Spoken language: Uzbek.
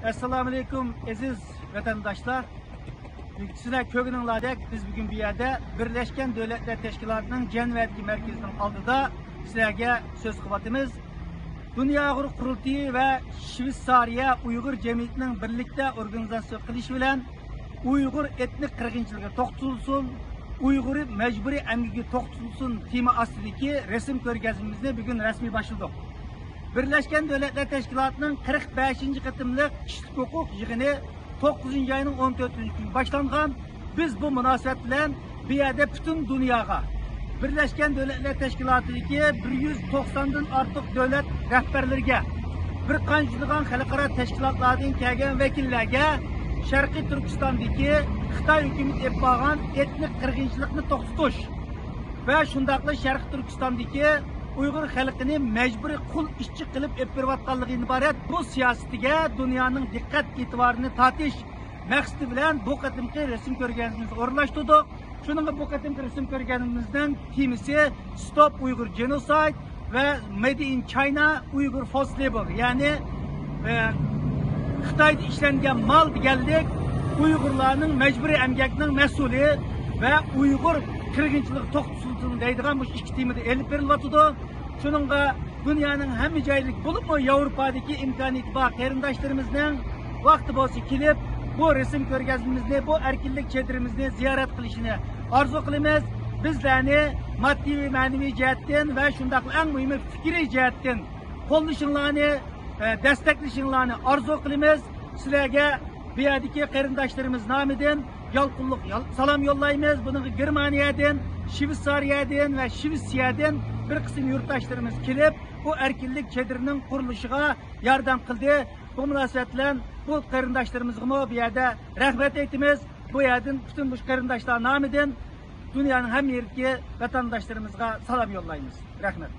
Esselamu Aleyküm aziz vatandaşlar. Sizler kögününladek biz bugün bir yerde Birleşken Devletler Teşkilatı'nın Cenevdeki merkezinin aldıda sizlerge söz kıvatımız. Dünya Uygur Kurultayı ve Şveysariya Uygur Cemiyeti'nin birlikte organizasyon kılışı bilen Uygur etnik kırgınçılığı toxtulsun, Uygur mecburi emgigi toxtulsun tema astidagi resim ko'rgazmamizni bugün resmi başladık. Birleşken Devletler Teşkilatı'nın 45. kıtımlık kişilik hukuk yığını 9. ayının 14. günü başlangan. Biz bu münasebetle bir yerde bütün dünyaya Birleşken Devletler Teşkilatı'ndaki 190'dan artık devlet rehberlerine bir qanchılığan xalqaro teşkilatlardan kelgan vekillerge Şarkı Türkistan'daki Xitay hükümeti yapılan etnik kırgınçılıkını toxtutish ve şundaqla Şarkı Türkistan'daki Uygur xalqini mecburi kul işçi qilib epirvatqanligi ibaret bu siyosatiga dunyoning diqqat e'tiborini tortish maqsadi bilan bu qatimki resim ko'rganimizni o'rinlashtirdik. Shuning bu qatimki resim ko'rganimizdan temisi Stop Uyghur Genocide ve Made in China Uyghur Forced Labor, yani Xitoyda ishlangan mal deganlik Uyg'urlarning mecburi emgakning mas'uli ve Uyghur kırgınçılık toxtulsun deydigan bu ikki temada elib berilyotidi. Shuningga dunyoning hamma joylik bo'lib Yevropadagi imkoniyati bor qarindoshlarimizni vaqti bo'lsa kelib bu resim ko'rgazmamizni, bu erkinlik chedirimizni ziyorat qilishini orzu qilamiz. Bizlarni moddiy va ma'naviy jihatdan va shundoq eng muhimi fikriy jihatdan qo'llashinglarni, desteklashinglarni orzu qilamiz. Sizlarga bu yerdagi qarindoshlarimiz nomidan yalqınlık salam yollayımız. Bunun Germaniyadan, Şveysariyadan ve Şveysiyadan bir kısım yurttaşlarımız kelip bu erkinlik çadırının kuruluşuna yardım kıldı. Bu münasebetle bu qarindoshlarımızga bu yerde rahmet etimiz. Bu yerden bütün bu qarindoshlar nomidan dünyanın hem yerdeki vatandaşlarımızga salam yollayımız. Rahmet.